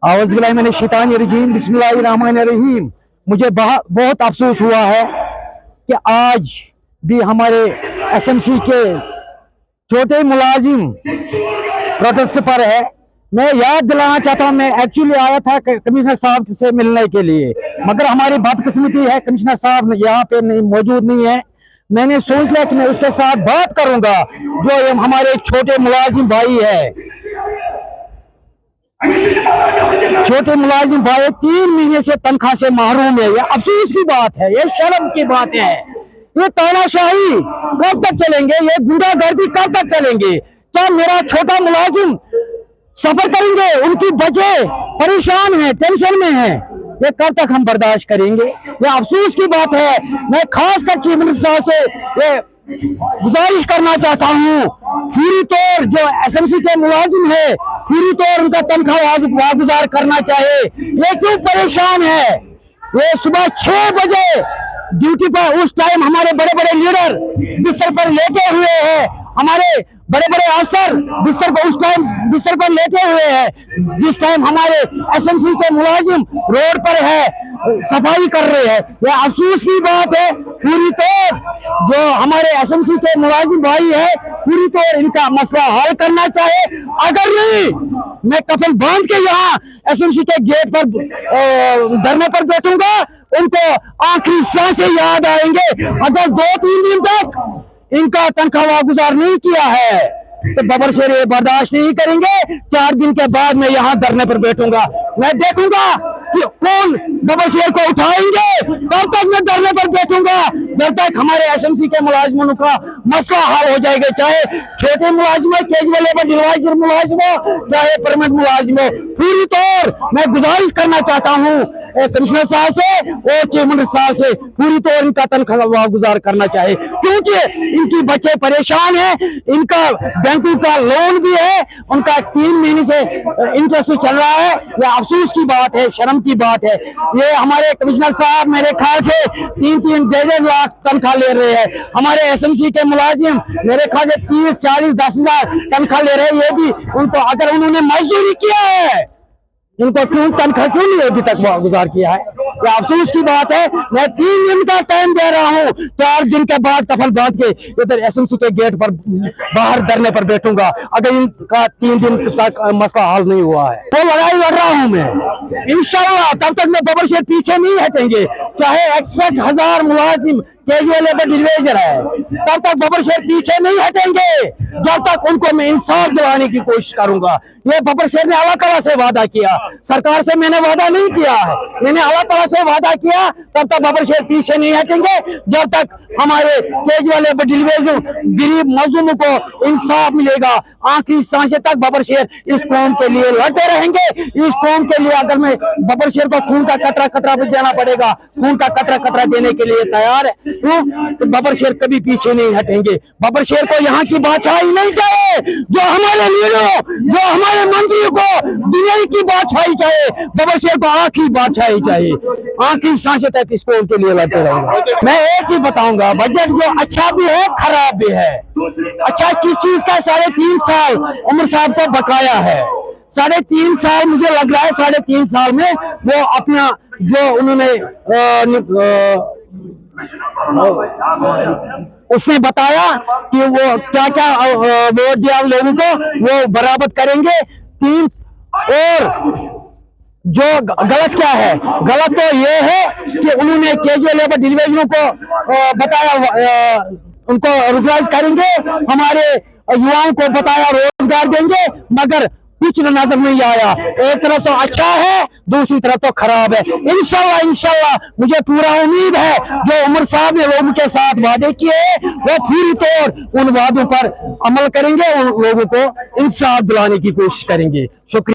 औज़ु बिल्लाहि मिनश शैतानिर रजीम, बिस्मिल्लाहिर रहमानिर रहीम। मुझे बहुत अफसोस हुआ है कि आज भी हमारे एसएमसी के छोटे मुलाजिम प्रोटेस्ट पर है। मैं याद दिलाना चाहता हूँ, मैं एक्चुअली आया था कमिश्नर साहब से मिलने के लिए, मगर हमारी बदकिस्मती है कमिश्नर साहब यहाँ पे मौजूद नहीं है। मैंने सोच लिया कि मैं उसके साथ बात करूंगा, जो हमारे छोटे मुलाजिम भाई है। छोटे मुलाजिम भाई 3 महीने से तनख्वाह से महरूम है। ये अफसोस की बात है, ये शर्म की बात है। ये तानाशाही कब तक चलेंगे? ये गुंडागर्दी कब तक चलेंगे? क्या मेरा छोटा मुलाजिम सफर करेंगे? उनकी बच्चे परेशान हैं, टेंशन में हैं। ये कब तक हम बर्दाश्त करेंगे? ये अफसोस की बात है। मैं खासकर चीफ मिनिस्टर साहब से ये गुजारिश करना चाहता हूँ, पूरी तौर जो एसएमसी के मुलाजिम है, पूरी तौर उनका तनख्वाह वागुजार करना चाहिए। ये क्यों परेशान है? ये सुबह 6 बजे ड्यूटी पर, उस टाइम हमारे बड़े बड़े लीडर बिस्तर पर लेटे हुए हैं, हमारे बड़े बड़े अफसर बिस्तर पर उस टाइम बिस्तर पर लेटे हुए हैं, जिस टाइम हमारे एसएमसी के मुलाजिम रोड पर है, सफाई कर रहे हैं। यह अफसोस की बात है। पूरी तौर जो हमारे एसएमसी के मुलाजिम भाई है, पूरी तौर इनका मसला हल करना चाहिए। अगर नहीं, मैं कफन बांध के यहाँ एसएमसी के गेट पर धरने पर बैठूंगा। उनको आखिरी सांसें याद आएंगे। अगर 2-3 दिन तक इनका तनख्वाह गुजार नहीं किया है तो बबर शेर ये बर्दाश्त नहीं करेंगे। 4 दिन के बाद मैं यहाँ धरने पर बैठूंगा। मैं देखूंगा कि कौन बबर शेर को उठाएंगे। तब तक मैं धरने पर बैठूंगा जब तक हमारे एसएमसी के मुलाजिमों का मसला हल हो जाएगा। चाहे छोटे मुलाजिम हो, कैजुअल लेबर डिवाइजर मुलाजिम हो, चाहे परमानेंट मुलाजिम हो। पूरी तौर मैं गुजारिश करना चाहता हूँ कमिश्नर साहब से और चीफ मिनिस्टर साहब से, पूरी तौर इनका तनख्वाह गुजार करना चाहिए, क्योंकि इनकी बच्चे परेशान हैं। इनका बैंकों का लोन भी है, उनका 3 महीने से इंटरेस्ट चल रहा है। यह अफसोस की बात है, शर्म की बात है। ये हमारे कमिश्नर साहब मेरे ख्याल से 3-3, 1.5 लाख तनख्वाह ले रहे हैं। हमारे एसएमसी के मुलाजिम मेरे ख्याल से 30, 40, 10 हजार तनख्वाह ले रहे हैं। ये भी उनको, अगर उन्होंने मजदूरी किया है, इनको क्यों तनख्वाह क्यों नहीं अभी तक गुजार किया है? ये अफसोस की बात है। मैं 3 दिन का टाइम दे रहा हूँ। 4 दिन के बाद कफन बांध के इधर एसएमसी के गेट पर बाहर धरने पर बैठूंगा, अगर इनका 3 दिन तक मसला हल नहीं हुआ है। तो लड़ाई लड़ रहा हूँ मैं इंशाल्लाह। तब तक मैं बबर शेर पीछे नहीं हटेंगे। चाहे 61,000 मुलाजिम कैजुअल लेबर डिवाइजर है, तब तक बबर शेर पीछे नहीं हटेंगे जब तक उनको मैं इंसाफ दिलाने की कोशिश करूंगा। ये बबर शेर ने अल्लाह ताला से वादा किया, सरकार से मैंने वादा नहीं किया है। मैंने अल्लाह ताला से वादा किया, तब तक बबर शेर पीछे नहीं हटेंगे जब तक हमारे कैजुअल लेबर डिवाइजर गरीब मजलूमों को इंसाफ मिलेगा। आखिरी सांसें तक बबर शेर इस कौम के लिए लड़ते रहेंगे। इस कौम के लिए अगर मैं बबर शेर को खून का कतरा भी देना पड़ेगा, खून का कतरा देने के लिए तैयार है। तो बबर शेर कभी पीछे नहीं हटेंगे। बबर शेर को यहाँ की बादशाही नहीं चाहिए, जो हमारे लीडरों, जो हमारे मंत्रियों को दुनिया की बादशाही चाहिए। बबर शेर को आखिरी बादशाही चाहिए। आखिरी सांसें तक इस कौम के लिए लड़ते रहेंगे। मैं एक चीज बताऊंगा, बजट जो अच्छा भी है खराब भी है। अच्छा किस चीज का? 3.5 साल उमर साहब को बकाया है। 3.5 साल मुझे लग रहा है, 3.5 साल में वो अपना जो उन्होंने उसने बताया कि वो क्या क्या वोट दिया लोगों को, वो बराबर करेंगे। 3 और जो गलत क्या है? गलत तो ये है कि उन्होंने कैजुअल लेबर डिवाइजरों को बताया उनको रेगुलाइज करेंगे, हमारे युवाओं को बताया रोजगार देंगे, मगर कुछ नजर नहीं आया। एक तरफ तो अच्छा है, दूसरी तरफ तो खराब है। इंशाल्लाह मुझे पूरा उम्मीद है जो उमर साहब ने लोगों के साथ वादे किए वो पूरी तौर उन वादों पर अमल करेंगे, उन लोगों को इंसाफ दिलाने की कोशिश करेंगे। शुक्रिया।